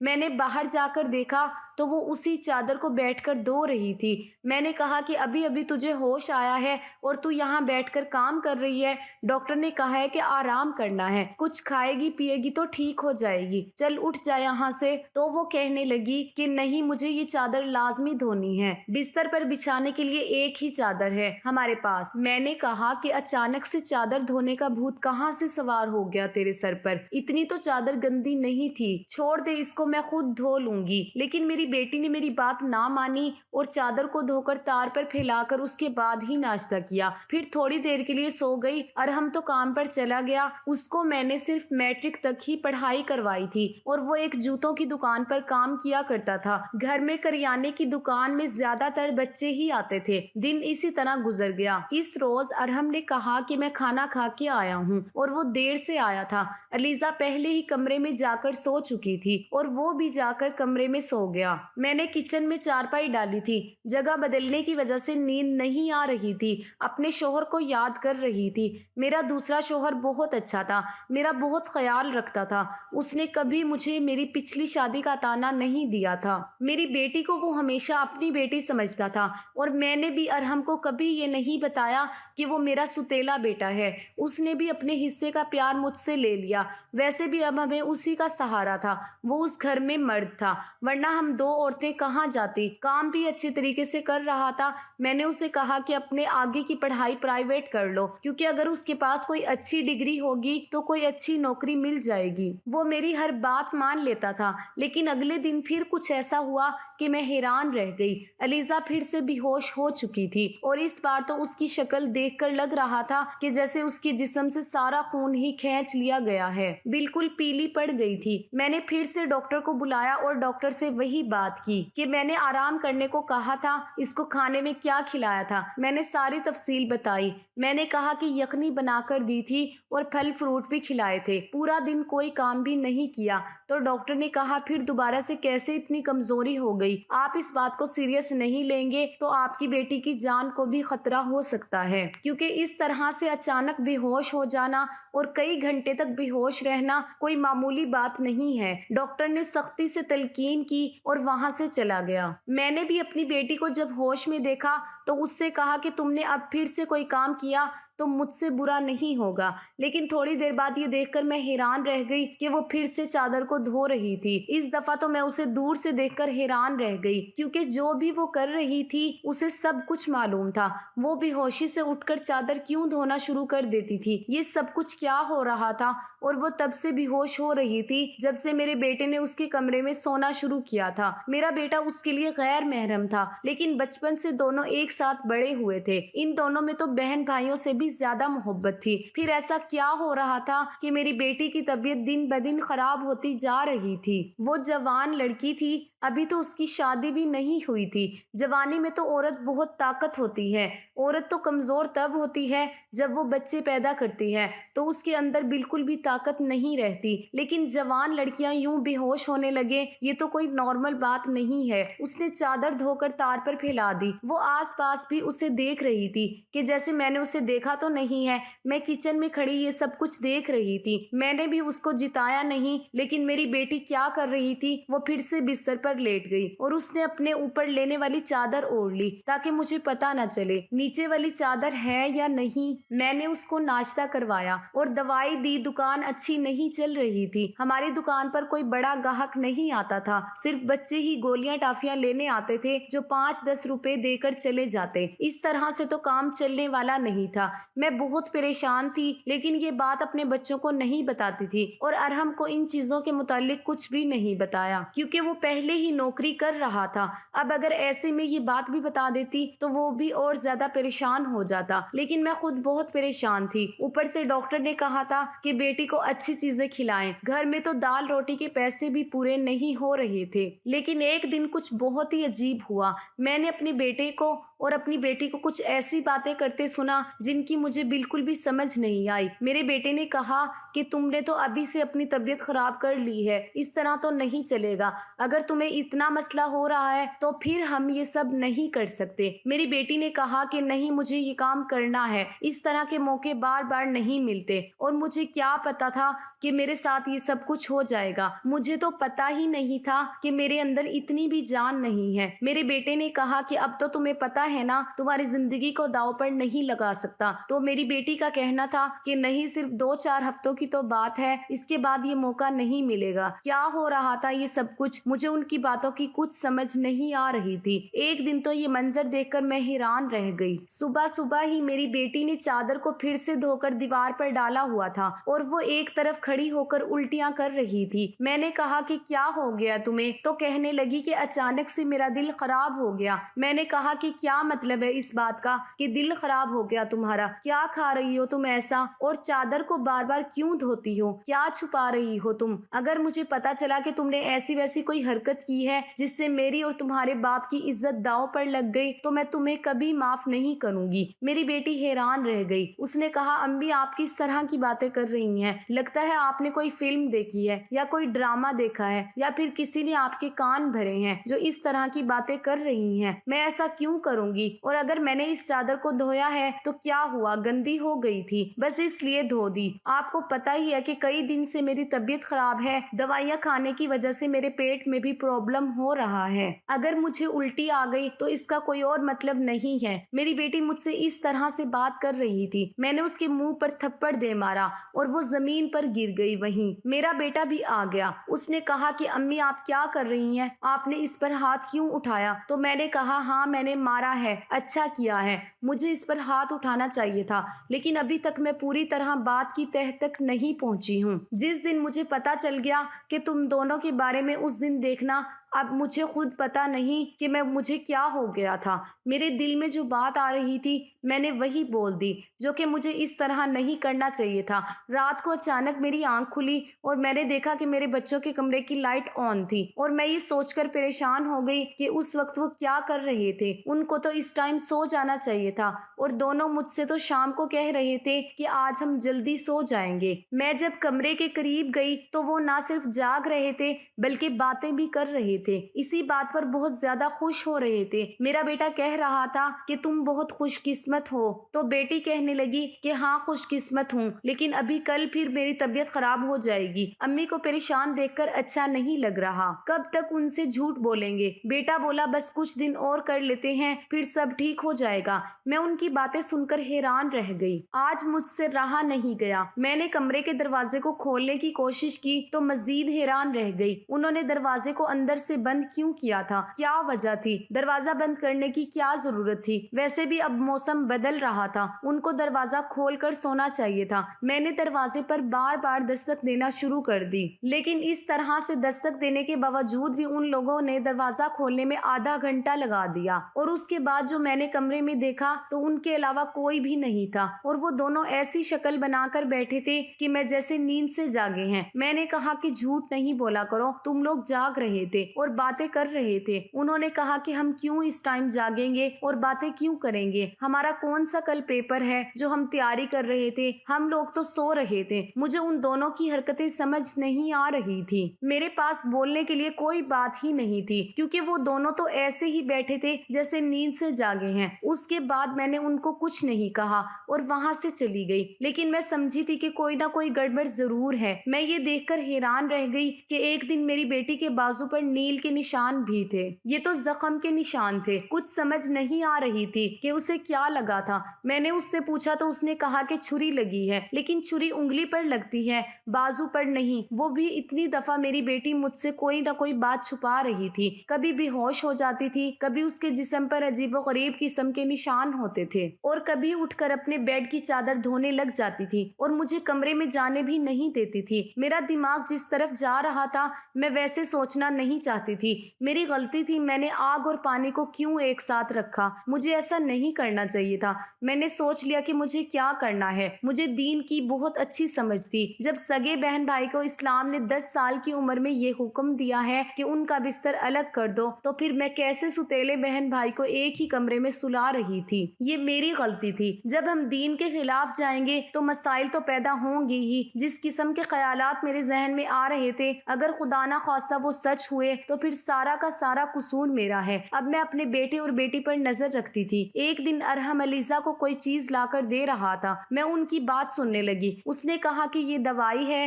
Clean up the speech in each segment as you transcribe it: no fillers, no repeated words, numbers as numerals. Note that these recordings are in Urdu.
میں نے باہر جا کر دیکھا تو وہ اسی چادر کو بیٹھ کر دھو رہی تھی۔ میں نے کہا کہ ابھی ابھی تجھے ہوش آیا ہے اور تو یہاں بیٹھ کر کام کر رہی ہے؟ ڈاکٹر نے کہا ہے کہ آرام کرنا ہے، کچھ کھائے گی پیے گی تو ٹھیک ہو جائے گی، چل اٹھ جا یہاں سے۔ تو وہ کہنے لگی کہ نہیں، مجھے یہ چادر لازمی دھونی ہے، بستر پر بچھانے کے لیے ایک ہی چادر ہے ہمارے پاس۔ میں نے کہا کہ اچانک سے چادر دھونے کا بھوت کہاں سے سوار ہو گیا تیرے سر پر؟ اتنی تو چادر گندی نہیں تھی، چھوڑ دے اس کو، میں خود دھو لوں گی۔ لیکن میری بیٹی نے میری بات نہ مانی اور چادر کو دھو کر تار پر پھیلا کر اس کے بعد ہی ناشتہ کیا، پھر تھوڑی دیر کے لیے سو گئی۔ ارحم تو کام پر چلا گیا، اس کو میں نے صرف میٹرک تک ہی پڑھائی کروائی تھی اور وہ ایک جوتوں کی دکان پر کام کیا کرتا تھا۔ گھر میں کریانے کی دکان میں زیادہ تر بچے ہی آتے تھے۔ دن اسی طرح گزر گیا۔ اس روز ارحم نے کہا کہ میں کھانا کھا کے آیا ہوں اور وہ دیر سے آیا تھا۔ علیزہ پہلے ہی کمرے میں جا کر سو چکی تھی اور وہ بھی جا کر کمرے میں سو گیا۔ میں نے کچن میں چارپائی ڈالی تھی، جگہ بدلنے کی وجہ سے نیند نہیں آ رہی تھی، اپنے شوہر کو یاد کر رہی تھی۔ میرا دوسرا شوہر بہت اچھا تھا، میرا بہت خیال رکھتا تھا، اس نے کبھی مجھے میری پچھلی شادی کا تانا نہیں دیا تھا۔ میری بیٹی کو وہ ہمیشہ اپنی بیٹی سمجھتا تھا اور میں نے بھی ارحم کو کبھی یہ نہیں بتایا کہ وہ میرا ستیلا بیٹا ہے۔ اس نے بھی اپنے حصے کا پیار مجھ سے لے لیا۔ ویسے بھی اب ہمیں اسی کا سہارا تھا، وہ اس گھر میں مرد تھا، ورنہ ہم دو عورتیں کہاں جاتی۔ کام بھی اچھے طریقے سے کر رہا تھا۔ میں نے اسے کہا کہ اپنے آگے کی پڑھائی پرائیویٹ کر لو، کیونکہ اگر اس کے پاس کوئی اچھی ڈگری ہوگی تو کوئی اچھی نوکری مل جائے گی۔ وہ میری ہر بات مان لیتا تھا، لیکن اگلے دن پھر کچھ ایسا ہوا کہ میں حیران رہ گئی۔ علیزہ پھر سے بے ہوش ہو چکی تھی اور اس بار تو اس کی شکل دیکھ کر لگ رہا تھا کہ جیسے اس کے جسم سے سارا خون ہی کھینچ لیا گیا ہے، بالکل پیلی پڑ گئی تھی۔ میں نے پھر سے ڈاکٹر کو بلایا اور ڈاکٹر سے وہی بات کی کہ میں نے آرام کرنے کو کہا تھا، اس کو کھانے میں کیا کھلایا تھا۔ میں نے ساری تفصیل بتائی۔ میں نے کہا کہ یخنی بنا کر دی تھی اور پھل فروٹ بھی کھلائے تھے، پورا دن کوئی کام بھی نہیں کیا۔ تو ڈاکٹر نے کہا پھر دوبارہ سے کیسے اتنی کمزوری ہو گئی؟ آپ اس بات کو سیریس نہیں لیں گے تو آپ کی بیٹی کی جان کو بھی خطرہ ہو سکتا ہے، کیونکہ اس طرح سے اچانک بے ہوش ہو جانا اور کئی گھنٹے تک بے ہوش رہنا کوئی معمولی بات نہیں ہے۔ ڈاکٹر نے سختی سے تلقین کی اور وہاں سے چلا گیا۔ میں نے بھی اپنی بیٹی کو جب ہوش میں دیکھا تو اس سے کہا کہ تم نے اب پھر سے کوئی کام کیا تو مجھ سے برا نہیں ہوگا، لیکن تھوڑی دیر بعد یہ دیکھ کر میں حیران رہ گئی کہ وہ پھر سے چادر کو دھو رہی تھی۔ اس دفعہ تو میں اسے دور سے دیکھ کر حیران رہ گئی، کیونکہ جو بھی وہ کر رہی تھی اسے سب کچھ معلوم تھا۔ وہ بے ہوشی سے اٹھ کر چادر کیوں دھونا شروع کر دیتی تھی؟ یہ سب کچھ کیا ہو رہا تھا؟ اور وہ تب سے بے ہوش ہو رہی تھی جب سے میرے بیٹے نے اس کے کمرے میں سونا شروع کیا تھا۔ میرا بیٹا اس کے لیے غیر محرم تھا، لیکن بچپن سے دونوں ایک ساتھ بڑے ہوئے تھے۔ ان دونوں میں تو بہن بھائیوں سے بھی زیادہ محبت تھی۔ پھر ایسا کیا ہو رہا تھا کہ میری بیٹی کی طبیعت دن بدن خراب ہوتی جا رہی تھی؟ وہ جوان لڑکی تھی، ابھی تو اس کی شادی بھی نہیں ہوئی تھی۔ جوانی میں تو عورت بہت طاقت ہوتی ہے۔ عورت تو کمزور تب ہوتی ہے جب وہ بچے پیدا کرتی ہے، تو اس کے اندر بالکل بھی طاقت نہیں رہتی۔ لیکن جوان لڑکیاں یوں بے ہوش ہونے لگے، یہ تو کوئی نارمل بات نہیں ہے۔ اس نے چادر دھو کر تار پر پھیلا دی۔ وہ آس پاس بھی اسے دیکھ رہی تھی کہ جیسے میں نے اسے دیکھا تو نہیں ہے۔ میں کچن میں کھڑی یہ سب کچھ دیکھ رہی تھی۔ میں نے بھی اس کو جتایا نہیں، لیکن میری بیٹی کیا کر رہی تھی؟ وہ پھر سے بستر پر لیٹ گئی اور اس نے اپنے اوپر لینے والی چادر اوڑھ لی تاکہ مجھے پتا نہ چلے نیچے والی چادر ہے یا نہیں۔ میں نے اس کو ناشتہ کروایا اور دوائی دی۔ دکان اچھی نہیں چل رہی تھی۔ ہماری دکان پر کوئی بڑا گاہک نہیں آتا تھا، صرف بچے ہی گولیاں ٹافیاں لینے آتے تھے جو 5-10 روپے دے کر چلے جاتے۔ اس طرح سے تو کام چلنے والا نہیں تھا۔ میں بہت پریشان تھی، لیکن یہ بات اپنے بچوں کو نہیں بتاتی تھی اور ارحم کو ان چیزوں کے متعلق کچھ بھی نہیں بتایا، کیونکہ وہ پہلے ہی نوکری کر رہا تھا۔ اب اگر ایسے میں یہ بات بھی بتا دیتی تو وہ بھی اور زیادہ پریشان ہو جاتا، لیکن میں خود بہت پریشان تھی۔ اوپر سے ڈاکٹر نے کہا تھا کہ بیٹی کو اچھی چیزیں کھلائیں۔ گھر میں تو دال روٹی کے پیسے بھی پورے نہیں ہو رہے تھے۔ لیکن ایک دن کچھ بہت ہی عجیب ہوا۔ میں نے اپنے بیٹے کو اور اپنی بیٹی کو کچھ ایسی باتیں کرتے سنا جن کی مجھے بالکل بھی سمجھ نہیں آئی۔ میرے بیٹے نے کہا کہ تم نے تو ابھی سے اپنی طبیعت خراب کر لی ہے، اس طرح تو نہیں چلے گا۔ اگر تمہیں اتنا مسئلہ ہو رہا ہے تو پھر ہم یہ سب نہیں کر سکتے۔ میری بیٹی نے کہا کہ نہیں، مجھے یہ کام کرنا ہے، اس طرح کے موقع بار بار نہیں ملتے اور مجھے کیا پتا تھا کہ میرے ساتھ یہ سب کچھ ہو جائے گا۔ مجھے تو پتا ہی نہیں تھا کہ میرے اندر اتنی بھی جان نہیں ہے۔ میرے بیٹے نے کہا کہ اب تو تمہیں پتا ہے نا، تمہاری زندگی کو داؤ پر نہیں لگا سکتا۔ تو میری بیٹی کا کہنا تھا کہ نہیں، صرف 2-4 ہفتوں کی تو بات ہے، اس کے بعد یہ موقع نہیں ملے گا۔ کیا ہو رہا تھا یہ سب کچھ، مجھے ان کی باتوں کی کچھ سمجھ نہیں آ رہی تھی۔ ایک دن تو یہ منظر دیکھ کر میں حیران رہ گئی۔ صبح صبح ہی میری بیٹی نے چادر کو پھر سے دھو کر دیوار پر ڈالا ہوا تھا اور وہ ایک طرف کھڑی ہو کر الٹیاں کر رہی تھی۔ میں نے کہا کہ کیا ہو گیا تمہیں؟ تو کہنے لگی کہ اچانک سے میرا دل خراب ہو گیا۔ میں نے کہا کہ کیا مطلب ہے اس بات کا کہ دل خراب ہو گیا تمہارا؟ کیا کھا رہی ہو تم ایسا، اور چادر کو بار بار کیوں دھوتی ہو؟ کیا چھپا رہی ہو تم؟ اگر مجھے پتا چلا کہ تم نے ایسی ویسی کوئی حرکت کی ہے جس سے میری اور تمہارے باپ کی عزت داؤ پر لگ گئی تو میں تمہیں کبھی معاف نہیں کروں گی۔ میری بیٹی حیران رہ گئی۔ اس نے کہا امی آپ کس طرح کی باتیں کر رہی ہیں؟ لگتا ہے آپ نے کوئی فلم دیکھی ہے یا کوئی ڈرامہ دیکھا ہے، یا پھر کسی نے آپ کے کان بھرے ہیں جو اس طرح کی باتیں کر رہی ہیں۔ میں ایسا کیوں کروں گی؟ اور اگر میں نے اس چادر کو دھویا ہے تو کیا ہوا؟ گندی ہو گئی تھی، بس اس لیے دھو دی۔ آپ کو پتا ہی ہے کہ کئی دن سے میری طبیعت خراب ہے، دوائیاں کھانے کی وجہ سے میرے پیٹ میں بھی پرابلم ہو رہا ہے۔ اگر مجھے الٹی آ گئی تو اس کا کوئی اور مطلب نہیں ہے۔ میری بیٹی مجھ سے اس طرح سے بات کر رہی تھی۔ میں نے اس کے منہ پر تھپڑ دے مارا اور وہ زمین پر گر گئی۔ وہیں میرا بیٹا بھی آ گیا۔ اس نے کہا کہ امی آپ کیا کر رہی ہیں؟ آپ نے اس پر ہاتھ کیوں اٹھایا؟ تو میں نے کہا ہاں میں نے مارا ہے، اچھا کیا ہے، مجھے اس پر ہاتھ اٹھانا چاہیے تھا، لیکن ابھی تک میں پوری طرح بات کی تہہ تک نہیں پہنچی ہوں۔ جس دن مجھے پتا چل گیا کہ تم دونوں کے بارے میں، اس دن دیکھنا اب مجھے خود پتا نہیں کہ مجھے کیا ہو گیا تھا۔ میرے دل میں جو بات آ رہی تھی میں نے وہی بول دی، جو کہ مجھے اس طرح نہیں کرنا چاہیے تھا۔ رات کو اچانک میری آنکھ کھلی اور میں نے دیکھا کہ میرے بچوں کے کمرے کی لائٹ آن تھی، اور میں یہ سوچ کر پریشان ہو گئی کہ اس وقت وہ کیا کر رہے تھے۔ ان کو تو اس ٹائم سو جانا چاہیے تھا، اور دونوں مجھ سے تو شام کو کہہ رہے تھے کہ آج ہم جلدی سو جائیں گے۔ میں جب کمرے کے قریب گئی تو وہ نہ صرف جاگ رہے تھے بلکہ باتیں بھی کر رہے تھے۔ اسی بات پر بہت زیادہ خوش ہو رہے تھے۔ میرا بیٹا کہہ رہا تھا کہ تم بہت خوش قسمت ہو، تو بیٹی کہنے لگی کہ ہاں خوش قسمت ہوں، لیکن ابھی کل پھر میری طبیعت خراب ہو جائے گی۔ امی کو پریشان دیکھ کر اچھا نہیں لگ رہا۔ کب تک ان سے جھوٹ بولیں گے؟ بیٹا بولا بس کچھ دن اور کر لیتے ہیں، پھر سب ٹھیک ہو جائے گا۔ میں ان کی باتیں سن کر حیران رہ گئی۔ آج مجھ سے رہا نہیں گیا۔ میں نے کمرے کے دروازے کو کھولنے کی کوشش کی تو مزید حیران رہ گئی۔ انہوں نے دروازے کو اندر سے بند کیوں کیا تھا؟ کیا وجہ تھی؟ دروازہ بند کرنے کی کیا ضرورت تھی؟ ویسے بھی اب موسم بدل رہا تھا، ان کو دروازہ کھول کر سونا چاہیے تھا۔ میں نے دروازے پر بار بار دستک دینا شروع کر دی، لیکن اس طرح سے دستک دینے کے باوجود بھی ان لوگوں نے دروازہ کھولنے میں آدھا گھنٹہ لگا دیا، اور اس کے بعد جو میں نے کمرے میں دیکھا تو ان کے علاوہ کوئی بھی نہیں تھا، اور وہ دونوں ایسی شکل بنا کر بیٹھے تھے کہ میں جیسے نیند سے جاگے ہیں۔ میں نے کہا کہ جھوٹ نہیں بولا کرو، تم لوگ جاگ رہے تھے اور باتیں کر رہے تھے۔ انہوں نے کہا کہ ہم کیوں اس ٹائم جاگیں گے اور باتیں کیوں کریں گے؟ ہمارا کون سا کل پیپر ہے جو ہم تیاری کر رہے تھے؟ ہم لوگ تو سو رہے تھے۔ مجھے ان دونوں کی حرکتیں سمجھ نہیں آ رہی تھی۔ میرے پاس بولنے کے لیے کوئی بات ہی نہیں تھی، کیونکہ وہ دونوں تو ایسے ہی بیٹھے تھے جیسے نیند سے جاگے ہیں۔ اس کے بعد میں نے ان کو کچھ نہیں کہا اور وہاں سے چلی گئی، لیکن میں سمجھی تھی کہ کوئی نہ کوئی گڑبڑ ضرور ہے۔ میں یہ دیکھ کر حیران رہ گئی کہ ایک دن میری بیٹی کے بازو پر نیل کے نشان بھی تھے۔ یہ تو زخم کے نشان تھے۔ کچھ سمجھ نہیں آ رہی تھی کہ اسے کیا لگا تھا۔ میں نے اس سے پوچھا تو اس نے کہا کہ چھری لگی ہے، لیکن چھری انگلی پر لگتی ہے، بازو پر نہیں۔ وہ بھی اتنی دفعہ میری بیٹی مجھ سے کوئی نہ کوئی بات چھپا رہی تھی، کبھی بے ہوش ہو جاتی تھی، کبھی اس کے جسم پر عجیب و غریب قسم کے نشان ہوتے تھے، اور کبھی اٹھ کر اپنے بیڈ کی چادر دھونے لگ جاتی تھی اور مجھے کمرے میں جانے بھی نہیں دیتی تھی۔ میرا دماغ جس طرف جا رہا تھا میں ویسے سوچنا نہیں چاہتی تھی۔ میری غلطی تھی، میں نے آگ اور پانی کو کیوں ایک ساتھ رکھا؟ مجھے ایسا نہیں کرنا چاہیے تھا۔ میں نے سوچ لیا کہ مجھے کیا کرنا ہے۔ مجھے دین کی بہت اچھی سمجھ تھی۔ جب سگے بہن بھائی کو اسلام نے 10 سال کی عمر میں یہ حکم دیا ہے کہ ان کا بستر الگ کر دو، تو پھر میں کیسے ستیلے بہن بھائی کو ایک ہی کمرے میں سلا رہی تھی؟ یہ میری غلطی تھی۔ جب ہم دین کے خلاف جائیں گے تو مسائل تو پیدا ہوں گی ہی۔ جس قسم کے خیالات میرے ذہن میں آ رہے تھے، اگر خدا نہ خواستہ وہ سچ ہوئے تو پھر سارا کا سارا قصور میرا ہے۔ اب میں اپنے بیٹے اور بیٹی پر نظر رکھتی تھی۔ ایک دن ارحم علیزہ کو کوئی چیز لا کر دے رہا تھا۔ میں ان کی بات سننے لگی۔ اس نے کہا کہ یہ دوائی ہے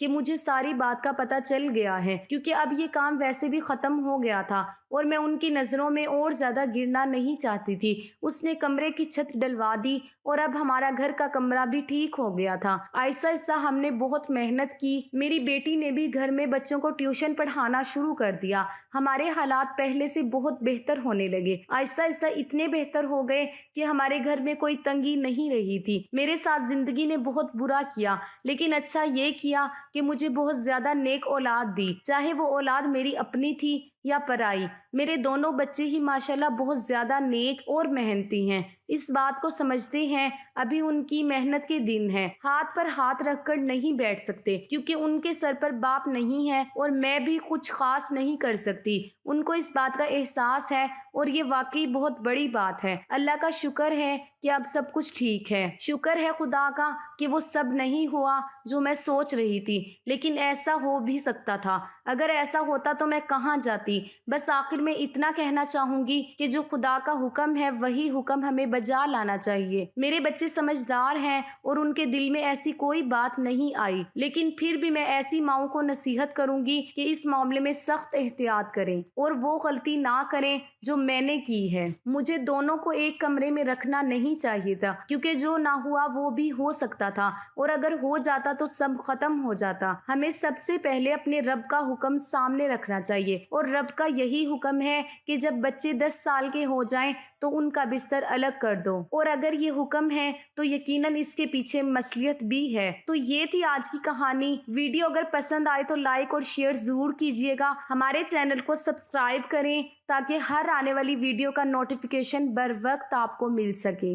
کہ مجھے ساری بات کا پتہ چل گیا ہے، کیونکہ اب یہ کام ویسے بھی ختم ہو گیا تھا اور میں ان کی نظروں میں اور زیادہ گرنا نہیں چاہتی تھی۔ اس نے کمرے کی چھت ڈلوا دی اور اب ہمارا گھر کا کمرہ بھی ٹھیک ہو گیا تھا۔ آہستہ آہستہ ہم نے بہت محنت کی۔ میری بیٹی نے بھی گھر میں بچوں کو ٹیوشن پڑھانا شروع کر دیا۔ ہمارے حالات پہلے سے بہت بہتر ہونے لگے، آہستہ آہستہ اتنے بہتر ہو گئے کہ ہمارے گھر میں کوئی تنگی نہیں رہی تھی۔ میرے ساتھ زندگی نے بہت برا کیا، لیکن اچھا یہ کیا کہ مجھے بہت زیادہ نیک اولاد دی، چاہے وہ اولاد میری اپنی تھی یا پرائی۔ میرے دونوں بچے ہی ماشاءاللہ بہت زیادہ نیک اور محنتی ہیں۔ اس بات کو سمجھتے ہیں، ابھی ان کی محنت کے دن ہیں۔ ہاتھ پر ہاتھ رکھ کر نہیں بیٹھ سکتے، کیونکہ ان کے سر پر باپ نہیں ہے اور میں بھی کچھ خاص نہیں کر سکتی۔ ان کو اس بات کا احساس ہے اور یہ واقعی بہت بڑی بات ہے۔ اللہ کا شکر ہے کہ اب سب کچھ ٹھیک ہے۔ شکر ہے خدا کا کہ وہ سب نہیں ہوا جو میں سوچ رہی تھی، لیکن ایسا ہو بھی سکتا تھا۔ اگر ایسا ہوتا تو میں کہاں جاتی؟ بس آخر میں اتنا کہنا چاہوں گی کہ جو خدا کا حکم ہے وہی حکم ہمیں بجا لانا چاہیے۔ میرے بچے سمجھدار ہیں اور ان کے دل میں ایسی کوئی بات نہیں آئی، لیکن پھر بھی میں ایسی ماؤں کو نصیحت کروں گی کہ اس معاملے میں سخت احتیاط کریں اور وہ غلطی نہ کریں جو میں نے کی ہے۔ مجھے دونوں کو ایک کمرے میں رکھنا نہیں چاہیے تھا، کیونکہ جو نہ ہوا وہ بھی ہو سکتا تھا، اور اگر ہو جاتا تو سب ختم ہو جاتا۔ ہمیں سب سے پہلے اپنے رب کا حکم سامنے رکھنا چاہیے، اور رب کا یہی حکم ہے کہ جب بچے 10 سال کے ہو جائیں تو ان کا بستر الگ کر دو، اور اگر یہ حکم ہے تو یقیناً اس کے پیچھے مصلحت بھی ہے۔ تو یہ تھی آج کی کہانی۔ ویڈیو اگر پسند آئے تو لائک اور شیئر ضرور کیجیے گا۔ ہمارے چینل کو سبسکرائب کریں تاکہ ہر آنے والی ویڈیو کا نوٹیفیکیشن بر وقت آپ کو مل سکے۔